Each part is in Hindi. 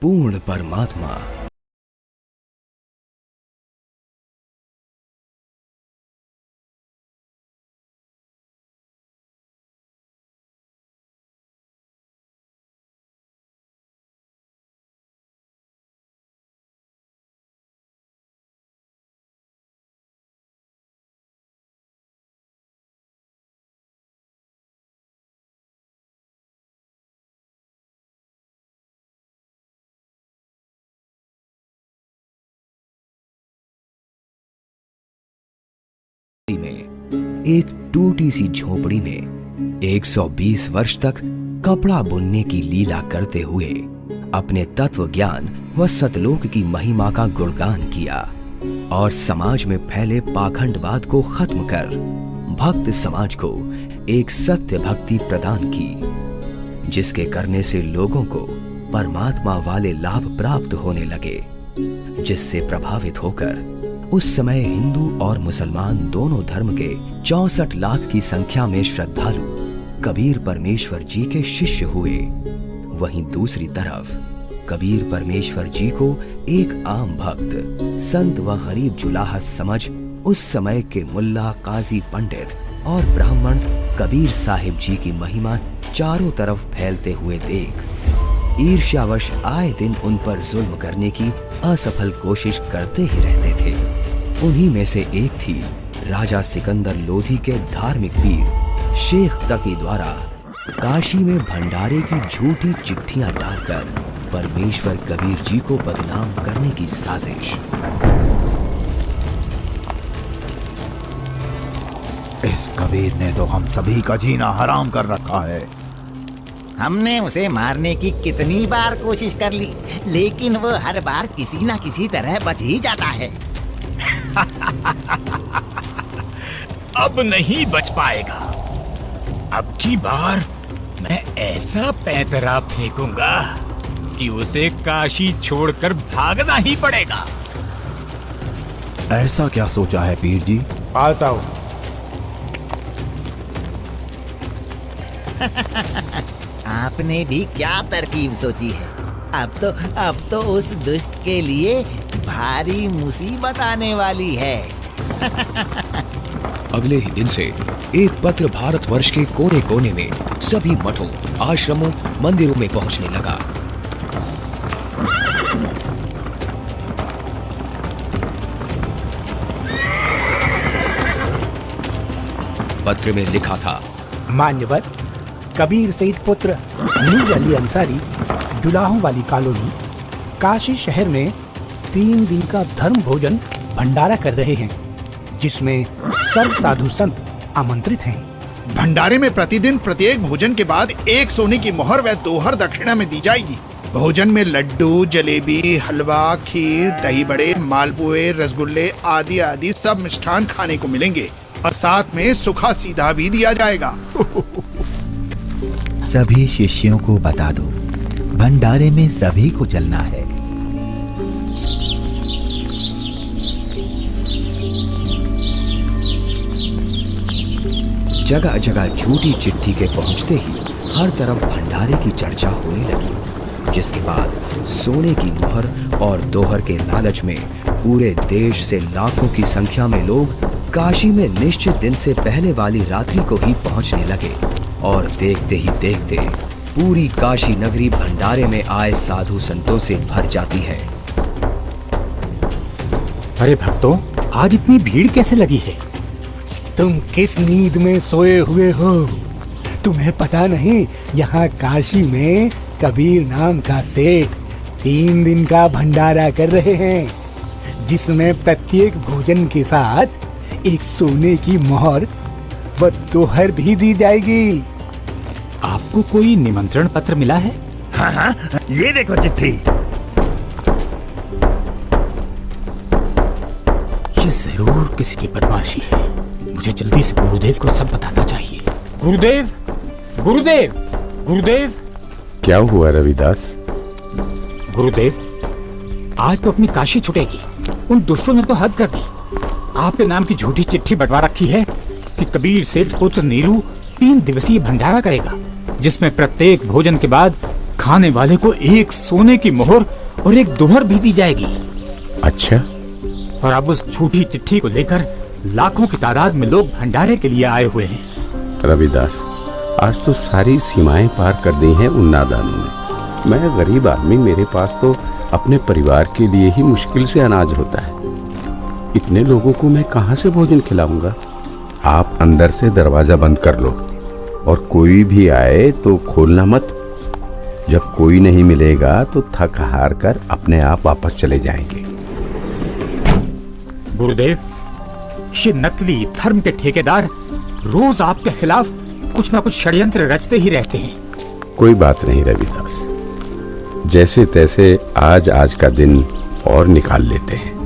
पूर्ण परमात्मा। में एक टूटी सी झोपड़ी में 120 वर्ष तक कपड़ा बुनने की लीला करते हुए अपने तत्व ज्ञान व सतलोक की महिमा का गुणगान किया और समाज में फैले पाखंडवाद को खत्म कर भक्त समाज को एक सत्य भक्ति प्रदान की, जिसके करने से लोगों को परमात्मा वाले लाभ प्राप्त होने लगे, जिससे प्रभावित होकर उस समय हिंदू और मुसलमान दोनों धर्म के 64 लाख की संख्या में श्रद्धालु कबीर परमेश्वर जी के शिष्य हुए। वहीं दूसरी तरफ कबीर परमेश्वर जी को एक आम भक्त, संत व गरीब जुलाहा समझ उस समय के मुल्ला, काजी, पंडित और ब्राह्मण कबीर साहिब जी की महिमा चारों तरफ फैलते हुए देख ईर्ष्यावश आए दिन उन पर जुल्म करने की असफल कोशिश करते ही रहते थे। उन्हीं में से एक थी राजा सिकंदर लोधी के धार्मिक पीर शेख तकी द्वारा काशी में भंडारे की झूठी चिट्ठियां डालकर परमेश्वर कबीर जी को बदनाम करने की साजिश। इस कबीर ने तो हम सभी का जीना हराम कर रखा है। हमने उसे मारने की कितनी बार कोशिश कर ली, लेकिन वो हर बार किसी ना किसी तरह बच ही जाता है। अब नहीं बच पाएगा। अब की बार मैं ऐसा पैंतरा फेंकूंगा कि उसे काशी छोड़कर भागना ही पड़ेगा। ऐसा क्या सोचा है पीर जी? पास आओ। आपने भी क्या तरकीब सोची है? अब तो उस दुष्ट के लिए भारी मुसीबत आने वाली है। अगले ही दिन से एक पत्र भारतवर्ष के कोने कोने में सभी मठों, आश्रमों, मंदिरों में पहुंचने लगा। पत्र में लिखा था, मान्यवर कबीर सेठ पुत्र नूर अली अंसारी, जुलाहों वाली कॉलोनी, काशी शहर में 3 दिन का धर्म भोजन भंडारा कर रहे हैं, जिसमें सर्व साधु संत आमंत्रित हैं। भंडारे में प्रतिदिन प्रत्येक भोजन के बाद 1 सोने की मोहर व 2 हर दक्षिणा में दी जाएगी। भोजन में लड्डू, जलेबी, हलवा, खीर, दही बड़े, मालपुए, रसगुल्ले आदि आदि सब मिष्ठान खाने को मिलेंगे और साथ में सूखा सीधा भी दिया जाएगा। सभी शिष्यों को बता दो, भंडारे में सभी को चलना है। जगह जगह झूठी चिट्ठी के पहुंचते ही हर तरफ भंडारे की चर्चा होने लगी, जिसके बाद सोने की मोहर और दोहर के लालच में पूरे देश से लाखों की संख्या में लोग काशी में निश्चित दिन से पहले वाली रात्रि को ही पहुंचने लगे और देखते ही देखते पूरी काशी नगरी भंडारे में आए साधु संतों से भर जाती है। अरे भक्तों, आज इतनी भीड़ कैसे लगी है? तुम किस नींद में सोए हुए हो? तुम्हें पता नहीं, यहाँ काशी में कबीर नाम का सेठ 3 दिन का भंडारा कर रहे हैं, जिसमें प्रत्येक भोजन के साथ 1 सोने की मोहर व दोहर भी दी जाएगी। आपको कोई निमंत्रण पत्र मिला है? हाँ, ये देखो चिट्ठी। ये जरूर किसी की बदमाशी है। मुझे जल्दी से गुरुदेव को सब बताना चाहिए। गुरुदेव, गुरुदेव, गुरुदेव। क्या हुआ रविदास? गुरुदेव, आज तो अपनी काशी छुटेगी। उन दुष्टों ने तो हद कर दी। आपके नाम की झूठी चिट्ठी बंटवा रखी है कि कबीर सेठ पुत्र नीरू 3 दिवसीय भंडारा करेगा, जिसमें प्रत्येक भोजन के बाद खाने वाले को एक सोने की मोहर और एक दोहर भी दी जाएगी। अच्छा, और अब उस झूठी चिट्ठी को लेकर लाखों की तादाद में लोग भंडारे के लिए आए हुए हैं। रविदास, आज तो सारी सीमाएं पार कर दी हैं उन नादानों ने। मैं गरीब आदमी, मेरे पास तो अपने परिवार के लिए ही मुश्किल से अनाज होता है। इतने लोगों को मैं कहाँ से भोजन खिलाऊंगा? आप अंदर से दरवाजा बंद कर लो और कोई भी आए तो खोलना मत। जब कोई नहीं मिलेगा तो थक हार कर अपने आप वापस चले जाएंगे। गुरुदेव, ये नकली धर्म के ठेकेदार रोज आपके खिलाफ कुछ ना कुछ षड्यंत्र रचते ही रहते हैं। कोई बात नहीं रविदास, जैसे तैसे आज का दिन और निकाल लेते हैं।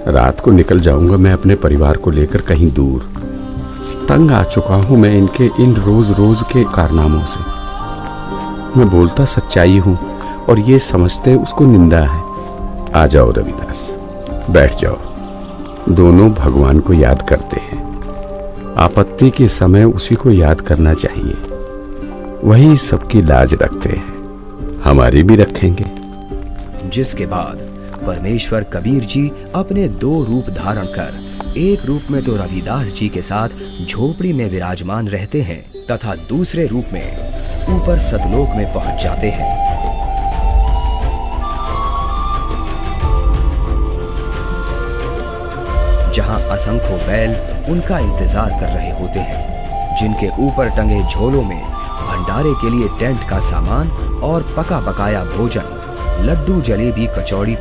रात को निकल जाऊंगा मैं अपने परिवार को लेकर कहीं दूर। तंग आ चुका हूं मैं इनके इन रोज रोज के कारनामों से। मैं बोलता सच्चाई हूं और ये समझते उसको निंदा है। आ जाओ रविदास, बैठ जाओ। दोनों भगवान को याद करते हैं। आपत्ति के समय उसी को याद करना चाहिए। वही सबकी लाज रखते हैं, हमारी भी रखेंगे। जिसके बाद परमेश्वर कबीर जी अपने 2 रूप धारण कर एक रूप में तो रविदास जी के साथ झोपड़ी में विराजमान रहते हैं तथा दूसरे रूप में ऊपर सतलोक में पहुंच जाते हैं। जहां असंख्य बैल उनका इंतजार कर रहे होते हैं, जिनके ऊपर टंगे झोलों में भंडारे के लिए टेंट का सामान और पका पकाया भोजन, लड्डू, जलेबी, कचौड़ी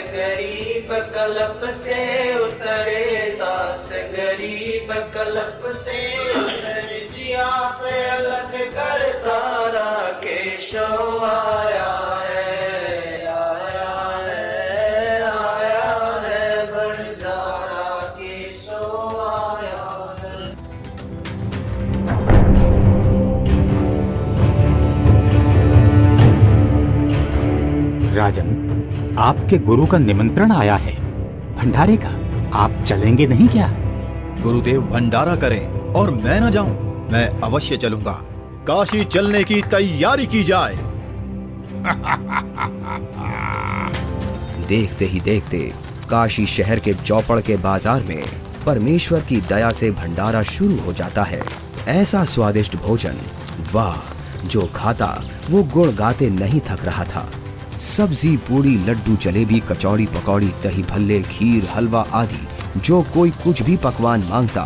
गरीब कल्प से उतरे, दास गरीब तलप से जिया पे अलग करता केशव आया है, आया है, आया है भंडारा केशव आया है। राजन, आपके गुरु का निमंत्रण आया है भंडारे का, आप चलेंगे नहीं क्या? गुरुदेव भंडारा करें और मैं न जाऊं, मैं अवश्य चलूंगा। काशी चलने की तैयारी की जाए। देखते ही देखते काशी शहर के चौपड़ के बाजार में परमेश्वर की दया से भंडारा शुरू हो जाता है। ऐसा स्वादिष्ट भोजन, वाह, जो खाता वो गुण गाते नहीं थक रहा था। सब्जी, पूड़ी, लड्डू, जलेबी, कचौड़ी, पकौड़ी, दही भल्ले, खीर, हलवा आदि जो कोई कुछ भी पकवान मांगता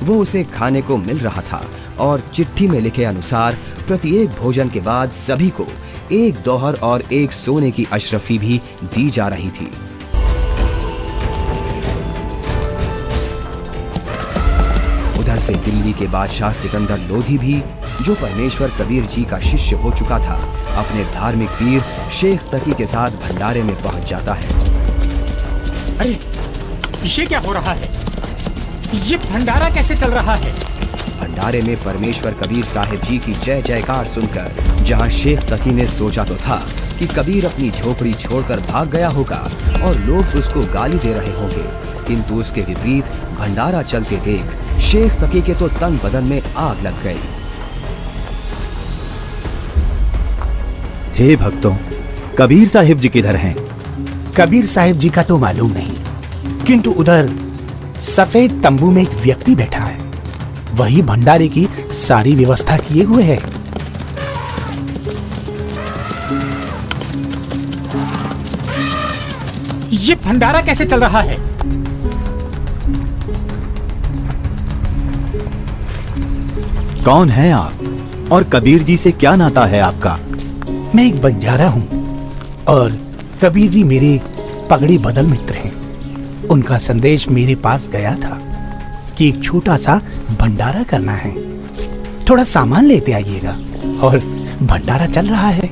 वो उसे खाने को मिल रहा था। और चिट्ठी में लिखे अनुसार प्रत्येक भोजन के बाद सभी को एक दोहर और एक सोने की अशरफी भी दी जा रही थी। उधर से दिल्ली के बादशाह सिकंदर लोधी भी, जो परमेश्वर कबीर जी का शिष्य हो चुका था, अपने धार्मिक पीर शेख तकी के साथ भंडारे में पहुंच जाता है। अरे ये क्या हो रहा है? ये भंडारा कैसे चल रहा है? भंडारे में परमेश्वर कबीर साहिब जी की जय जयकार सुनकर जहां शेख तकी ने सोचा तो था कि कबीर अपनी झोपड़ी छोड़कर भाग गया होगा और लोग उसको गाली दे रहे होंगे, किंतु उसके विपरीत भंडारा चलते देख शेख तकी के तो तन बदन में आग लग गई। हे भक्तों, कबीर साहिब जी किधर हैं? कबीर साहिब जी का तो मालूम नहीं, किंतु उधर सफेद तंबू में एक व्यक्ति बैठा है, वही भंडारे की सारी व्यवस्था किए हुए है। ये भंडारा कैसे चल रहा है? कौन हैं आप और कबीर जी से क्या नाता है आपका? मैं एक बंजारा हूँ और कबीर जी मेरे पगड़ी बदल मित्र हैं। उनका संदेश मेरे पास गया था कि एक छोटा सा भंडारा करना है, थोड़ा सामान लेते आइएगा। और भंडारा चल रहा है।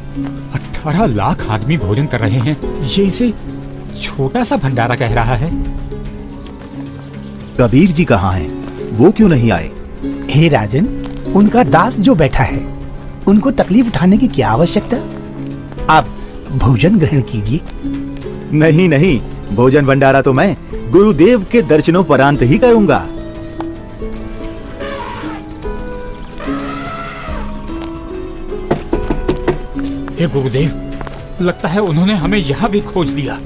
18 लाख आदमी भोजन कर रहे हैं, ये इसे छोटा सा भंडारा कह रहा है। कबीर जी कहाँ हैं? वो क्यों नहीं आए? हे राजन, उनका दास जो बैठा है, उनको तकलीफ उठाने की क्या आवश्यकता? आप भोजन ग्रहण कीजिए। नहीं नहीं, भोजन भंडारा तो मैं गुरुदेव के दर्शनों परांत ही करूंगा। हे गुरुदेव, लगता है उन्होंने हमें यहाँ भी खोज लिया।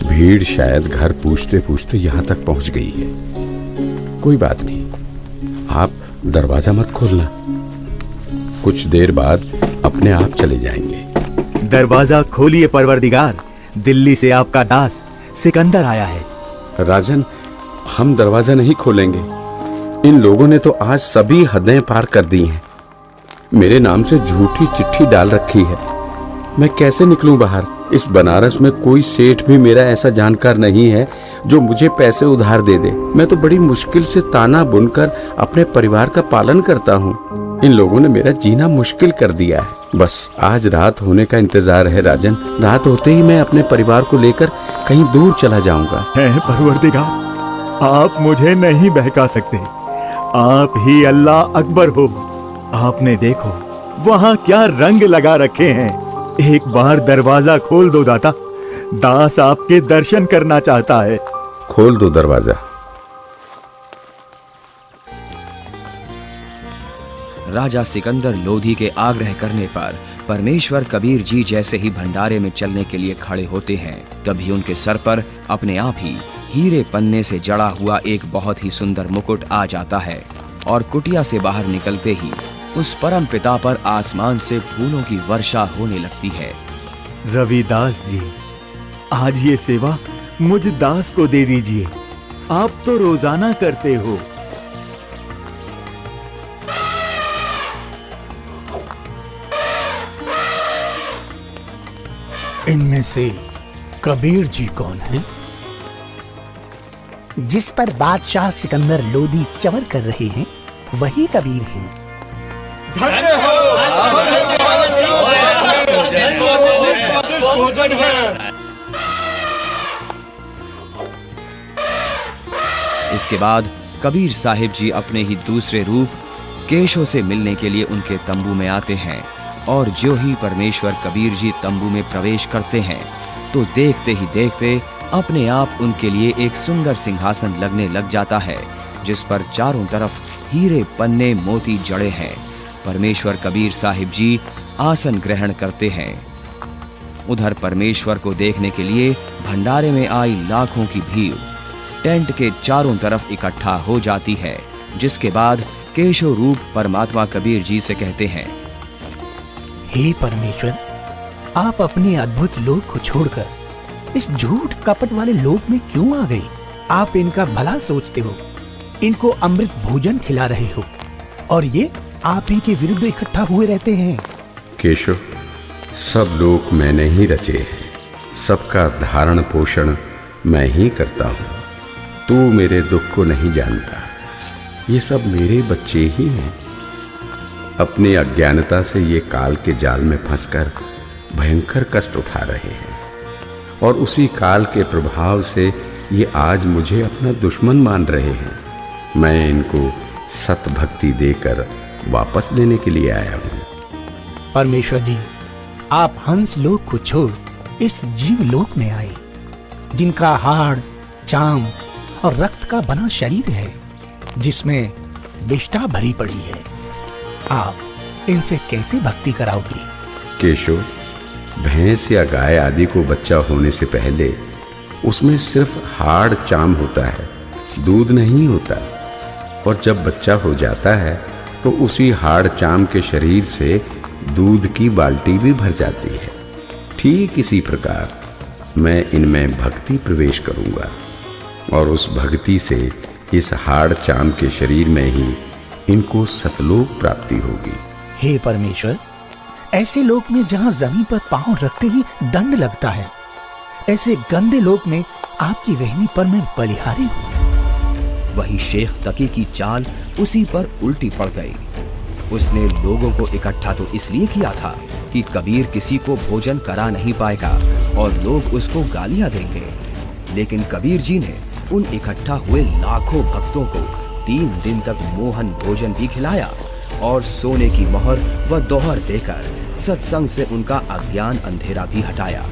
भीड़ शायद घर पूछते पूछते यहाँ तक पहुँच गई है। कोई बात नहीं, आप दरवाजा मत खोलना, कुछ देर बाद अपने आप चले जाएंगे। दरवाजा खोलिए परवरदिगार, दिल्ली से आपका दास सिकंदर आया है। राजन, हम दरवाजा नहीं खोलेंगे। इन लोगों ने तो आज सभी हदें पार कर दी हैं। मेरे नाम से झूठी चिट्ठी डाल रखी है। मैं कैसे निकलूं बाहर? इस बनारस में कोई सेठ भी मेरा ऐसा जानकार नहीं है जो मुझे पैसे उधार दे दे। मैं तो बड़ी मुश्किल से ताना बुनकर अपने परिवार का पालन करता हूँ। इन लोगों ने मेरा जीना मुश्किल कर दिया है। बस आज रात होने का इंतजार है राजन। रात होते ही मैं अपने परिवार को लेकर कहीं दूर चला जाऊंगा। है परवरदिगार, आप मुझे नहीं बहका सकते। आप ही अल्लाह अकबर हो। आपने देखो वहाँ क्या रंग लगा रखे हैं। एक बार दरवाजा खोल दो दाता, दास आपके दर्शन करना चाहता है। खोल दो दरवाजा। राजा सिकंदर लोधी के आग्रह करने पर परमेश्वर कबीर जी जैसे ही भंडारे में चलने के लिए खड़े होते हैं, तभी उनके सर पर अपने आप ही हीरे पन्ने से जड़ा हुआ एक बहुत ही सुंदर मुकुट आ जाता है और कुटिया से बाहर निकलते ही उस परम पिता पर आसमान से फूलों की वर्षा होने लगती है। रविदास जी, आज ये सेवा मुझ दास को दे दीजिए। आप तो रोजाना करते हो। इनमें से कबीर जी कौन है? जिस पर बादशाह सिकंदर लोदी चवर कर रहे हैं वही कबीर हैं। इसके बाद कबीर साहिब जी अपने ही दूसरे रूप केशव से मिलने के लिए उनके तंबू में आते हैं और जो ही परमेश्वर कबीर जी तंबू में प्रवेश करते हैं तो देखते ही देखते अपने आप उनके लिए एक सुंदर सिंहासन लगने लग जाता है जिस पर चारों तरफ हीरे पन्ने मोती जड़े हैं। परमेश्वर कबीर साहिब जी आसन ग्रहण करते हैं। उधर परमेश्वर को देखने के लिए भंडारे में आई लाखों की भीड़ टेंट के चारों तरफ इकट्ठा हो जाती है, जिसके बाद केशव रूप परमात्मा कबीर जी से कहते हैं, हे परमेश्वर, आप अपने अद्भुत लोक को छोड़कर इस झूठ कपट वाले लोक में क्यों आ गए? आप इनका भला सोचते हो, इनको अमृत भोजन खिला रहे हो और ये आप ही के विरुद्ध इकट्ठा हुए रहते हैं। केशव, सब लोग मैंने ही रचे हैं, सबका धारण पोषण मैं ही करता हूँ। तू मेरे दुख को नहीं जानता, ये सब मेरे बच्चे ही हैं। अपनी अज्ञानता से ये काल के जाल में फंसकर भयंकर कष्ट उठा रहे हैं और उसी काल के प्रभाव से ये आज मुझे अपना दुश्मन मान रहे हैं। मैं इनको सत भक्ति देकर वापस लेने के लिए आया हूँ। परमेश्वर जी, आप हंस लोक को छोड़ इस जीव लोक में आए, जिनका हाड़, चाम और रक्त का बना शरीर है, जिसमें विष्ठा भरी पड़ी है। आप इनसे कैसे भक्ति कराओगे? केशव, भैंस या गाय आदि को बच्चा होने से पहले उसमें सिर्फ हाड़ चाम होता है, दूध नहीं होता। और जब बच्चा हो जाता है तो उसी हाड़ चाम के शरीर से दूध की बाल्टी भी भर जाती है। ठीक इसी प्रकार मैं इनमें भक्ति प्रवेश करूंगा और उस भक्ति से इस हाड़ चाम के शरीर में ही इनको सतलोक प्राप्ति होगी। हे परमेश्वर, ऐसे लोक में जहाँ जमीन पर पांव रखते ही दंड लगता है, ऐसे गंदे लोक में आपकी रहनी पर मैं बलिहारी हूँ। वहीं शेख तकी की चाल उसी पर उल्टी पड़ गई। उसने लोगों को इकट्ठा तो इसलिए किया था कि कबीर किसी को भोजन करा नहीं पाएगा और लोग उसको गालियां देंगे, लेकिन कबीर जी ने उन इकट्ठा हुए लाखों भक्तों को 3 दिन तक मोहन भोजन भी खिलाया और सोने की मोहर व दोहर देकर सत्संग से उनका अज्ञान अंधेरा भी हटाया।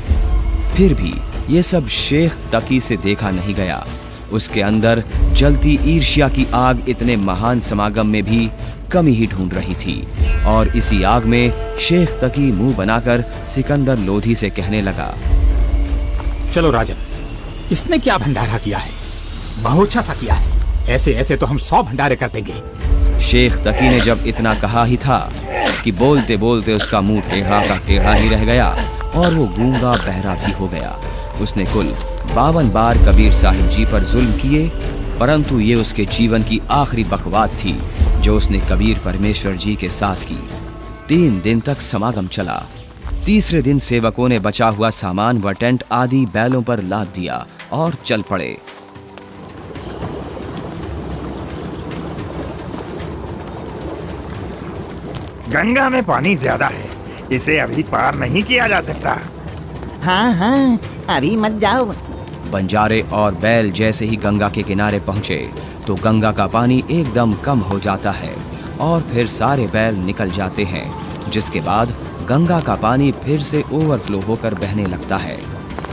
फिर भी ये सब शेख तकी से देखा नहीं गया। उसके अंदर जलती ईर्ष्या की आग इतने महान समागम में भी कमी ही ढूंढ रही थी और इसी आग में शेख तकी मुंह बनाकर सिकंदर लोधी से कहने लगा, चलो राजन, इसने क्या भंडारा किया है? बहुत अच्छा सा किया है। ऐसे ऐसे तो हम 100 भंडारे कर देंगे। शेख तकी ने जब इतना कहा ही था कि बोलते बोलते उसका मुंह टेढ़ा का टेढ़ा ही रह गया और वो गूंगा बहरा भी हो गया। उसने कुल 52 बार कबीर साहिब जी पर जुल्म किए, परंतु ये उसके जीवन की आखिरी बकवाद थी जो उसने कबीर परमेश्वर जी के साथ की। 3 दिन तक समागम चला। तीसरे दिन सेवकों ने बचा हुआ सामान व टेंट आदि बैलों पर लाद दिया और चल पड़े। गंगा में पानी ज्यादा है, इसे अभी पार नहीं किया जा सकता। हाँ हाँ, अभी मत जाओ। बंजारे और बैल जैसे ही गंगा के किनारे पहुंचे तो गंगा का पानी एकदम कम हो जाता है और फिर सारे बैल निकल जाते हैं, जिसके बाद गंगा का पानी फिर से ओवरफ्लो होकर बहने लगता है,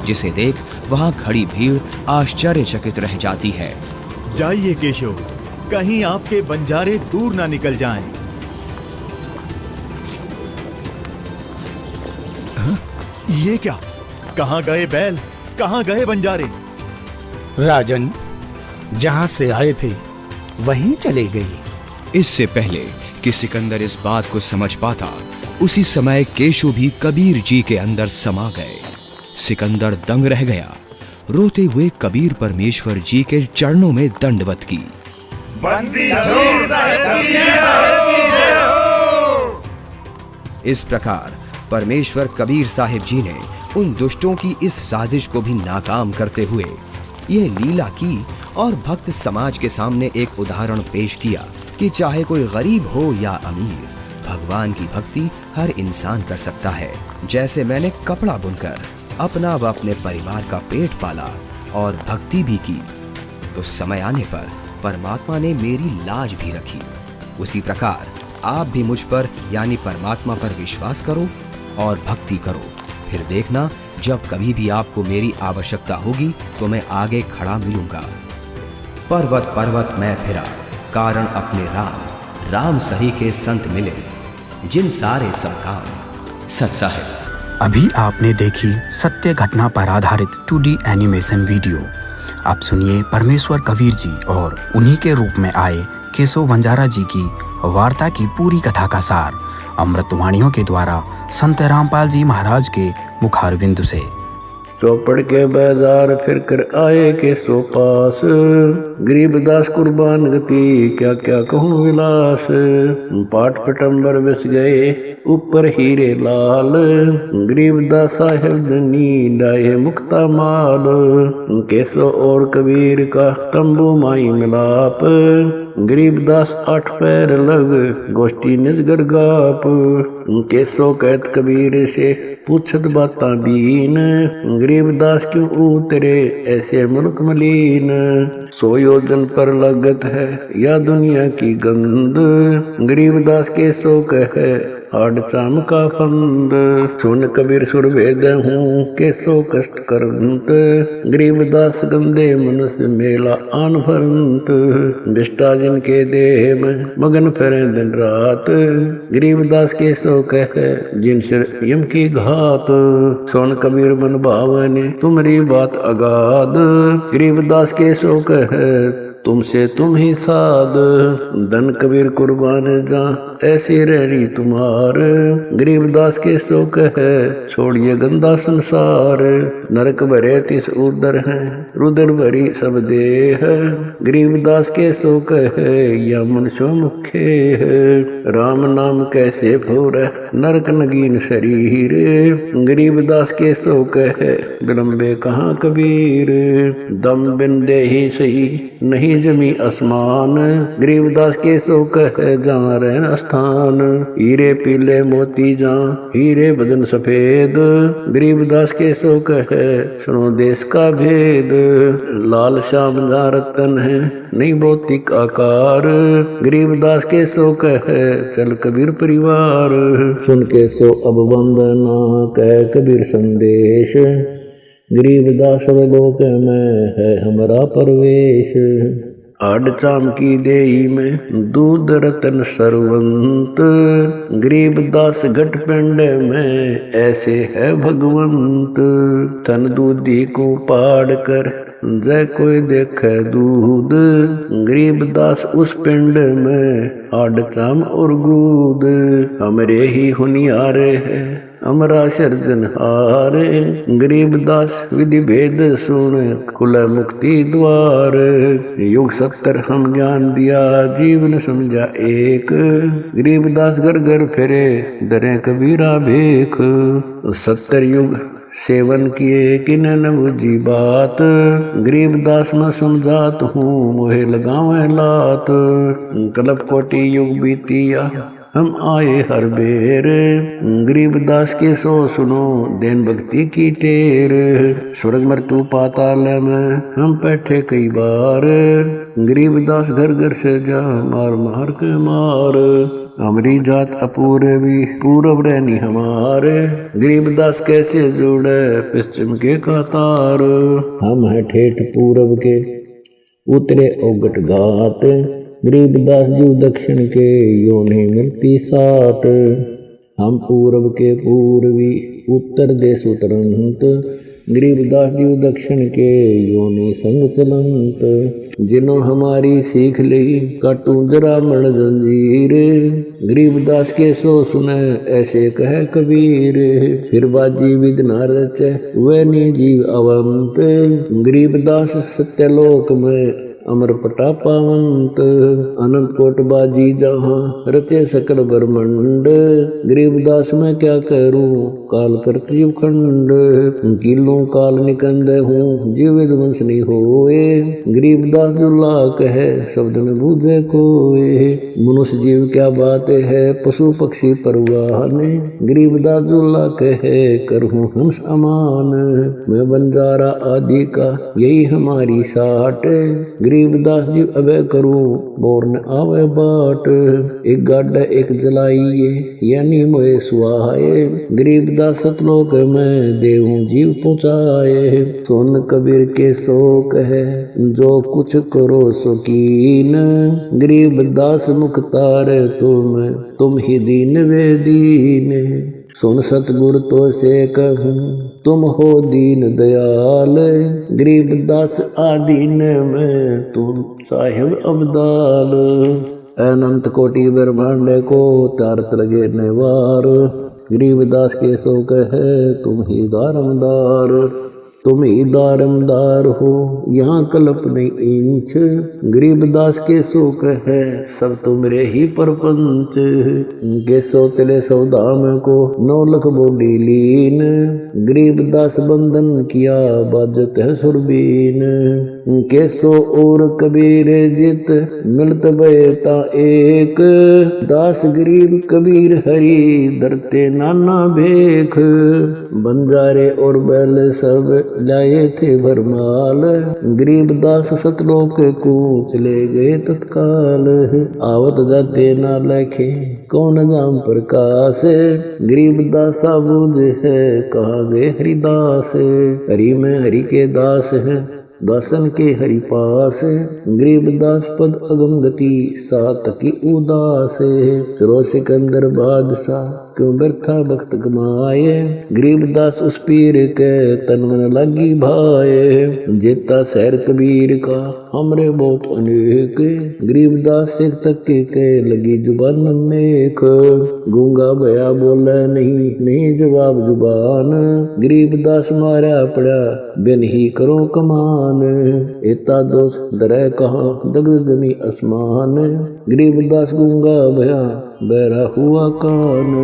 जिसे देख वहां खड़ी भीड़ आश्चर्यचकित रह जाती है। जाइए केशव, कहीं आपके बंजारे दूर ना निकल जाएं। ये क्या? कहाँ गए बैल? कहाँ गए बंजारे? राजन, जहाँ से आए थे वहीं चले गए। इससे पहले कि सिकंदर इस बात को समझ पाता, उसी समय केशव भी कबीर जी के अंदर समा गए। सिकंदर दंग रह गया। रोते हुए कबीर परमेश्वर जी के चरणों में दंडवत की। इस प्रकार परमेश्वर कबीर साहिब जी ने उन दुष्टों की इस साजिश को भी नाकाम करते हुए यह लीला की और भक्त समाज के सामने एक उदाहरण पेश किया कि चाहे कोई गरीब हो या अमीर, भगवान की भक्ति हर इंसान कर सकता है। जैसे मैंने कपड़ा बुनकर अपना व अपने परिवार का पेट पाला और भक्ति भी की, तो समय आने पर परमात्मा ने मेरी लाज भी रखी। उसी प्रकार आप भी मुझ पर यानी परमात्मा पर विश्वास करो और भक्ति करो। फिर देखना, जब कभी भी आपको मेरी आवश्यकता होगी तो मैं आगे खड़ा मिलूंगा। पर्वत पर्वत मैं फिरा, कारण अपने राम, राम सही के संत मिले, जिन सारे सब काम सच्चा है। अभी आपने देखी सत्य घटना पर आधारित 2D एनिमेशन वीडियो। आप सुनिए परमेश्वर कबीर जी और उन्हीं के रूप में आए केशव बंजारा जी की वार्ता की पूरी कथा का सार अमृतवाणियों के द्वारा संत रामपाल जी महाराज के मुखारबिंदु से। चौपड़ के बाजार फिर कर आए के सो पास, गरीबदास कुर्बान गति क्या क्या कहूँ विलास। पाट पटंबर बस गए ऊपर हीरे लाल, गरीबदास साहेब धनी डाये मुक्ता माल। केसो और कबीर का तंबू माई मिलाप, गरीबदास 8 पैर लग गोष्ठी निजगर गाप। केसो कहत कबीर से पूछत बाता बीन, गरीबदास क्यों उतरे ऐसे मुल्क मलीन। 100 योजन पर लगत है या दुनिया की गंद, गरीबदास के सो कहे आड़ चाम का फंद। सुन कबीर सुर वेद हूँ के सो कष्ट करंत, गरीबदास गंदे मनुष्य मेला आन भरंत। बिष्टा जिन के देह में मगन फिरे दिन रात, गरीबदास के सो कहे जिन सिर यम की घात। सुन कबीर मन भावने तुम्हारी बात अगाध, गरीबदास के सो कहे तुमसे तुम ही साध। धन कबीर कुर्बान जा ऐसी रहनी तुम्हार, गरीबदास के सो कहे छोड़िए गंदा संसार। नरक भरे तिस उदर है रुदर भरी सब देह, गरीबदास के सो कहे या मनुष्य मुखे है। राम नाम कैसे फूर नरक नगीन शरीर, गरीबदास के सो कहे विलंबे कहाँ कबीर। दम बिन दे ही सही नहीं जमी आसमान, गरीबदास के सो कहे जहाँ रहन स्थान। हीरे पीले मोती जहाँ हीरे बदन सफेद, गरीबदास के सो कहे सुनो देश का भेद। लाल श्याम जहाँ रतन है नहीं भौतिक आकार, गरीबदास के सो कहे चल कबीर परिवार। सुन के सो अब वंदना कह कबीर संदेश, गरीबदास लोक में है हमारा परवेश। आड़ चाम की देई में दूध रतन सरवंत, गरीबदास घट पिंड में ऐसे है भगवंत। तन दूधी को पाड़ कर जय कोई देखे दूध, गरीबदास उस पिंड में आड़ चाम और गूद। हमरे ही हुनियारे है अमरा सर्जनहार, गरीबदास विधि भेद सुन खुल मुक्ति द्वार। युग 70 हम ज्ञान दिया जीवन समझा एक, गरीबदास घर घर फिरे दरे कबीरा भेख। 70 युग सेवन किए किन न बुझी बात, गरीबदास में समझात हूँ मोहे लगावे लात। कल्प कोटि युग बीतिया हम आए हर बेर, गरीबदास के सो सुनो देन भक्ति की टेर। स्वर्ग मृत्यु पाताल में हम बैठे कई बार, गरीबदास घर घर से जा मार मार के मार। हमारी जात अपूर्वी पूरब रहनी हमारे, गरीबदास कैसे जुड़े पश्चिम के कतार। हम हैं ठेठ पूरब के उतरे औगट घाट, गरीबदास जी दक्षिण के यो नहीं मिलती साट। हम पूरब के पूर्वी उत्तर देश उतरंत, गरीबदास जी दक्षिण के यो नहीं संग चलंत। जिन्हों हमारी सीख ली काटू जरा मण जंजीर, गरीबदास के सो सुने ऐसे कहे कबीर। फिर बाजी विद न रचे वे नी जीव अवंत, गरीबदास सत्यलोक में अमर प्रतापावंत अनंत कोट बाजी जहाँ रचे सकल ब्रह्मंड। गरीबदास मैं क्या करूं काल करत जीव खंड। किलों काल निकंद हूँ जीव विध्वंस नहीं होए। गरीबदास जो लाक है शब्द न बूझे कोए। मनुष्य जीव क्या बात है पशु पक्षी परवान। गरीबदास जो लाक है करहूं हंस अमान। मैं बंजारा आदि का यही हमारी साट। गरीबदास जी अबे करूं बोर न आवे बाट। एक गाड्डा एक जलाइए यानी मोए सुहाए। गरीबदास सतलोक में देहूं जीव पहुँचाए। सुन कबीर के शोक है जो कुछ करो शौकीन। गरीबदास मुख्तार तुम ही दीन वे दीन। सुन सतगुर तो से कहूं तुम हो दीन दयाल। गरीबदास आदीन में तुम साहिब अब्दाल। अनंत कोटि ब्रह्मांड को तारत लगे निवार। गरीबदास के शोक है तुम ही दारमदार। तुम ही दारमदार हो यहाँ कल्प नहीं इंच। गरीबदास के शोक है सब तुमरे ही परपंच। के सोतले सौदाम को 9 लाख बोली लीन। गरीबदास बंधन किया बाजत है सुरबीन। के सो और कबीर जित मिलत बेता एक। दास गरीब कबीर हरि दरते नाना भेख। बंजारे और बैल सब लाए थे भरमाल। गरीबदास सतलोक को चले गए तत्काल। आवत जाते ना लखे कौन नाम प्रकाश। गरीबदास बूझ है कहाँ गए हरिदास। हरि में हरि के दास है दासन के हरि पास। गरीबदास पद अगम गति सात की उदास। चलो सिकंदर बादशाह क्यों व्यर्था वक्त गमाए। गरीबदास उस पीर के तन मन लगी भाए। जेता शहर कबीर का हमरे बहुत अनेक। गरीबदास सिख तक के लगी जुबान नेक। गूंगा भया बोले नहीं जवाब जुबान। गरीबदास मारा पड़ा बिन ही करो कमान। एता दोष दरह कहा दग्ध जमी आसमान। गरीबदास गूंगा भया बहरा हुआ कान।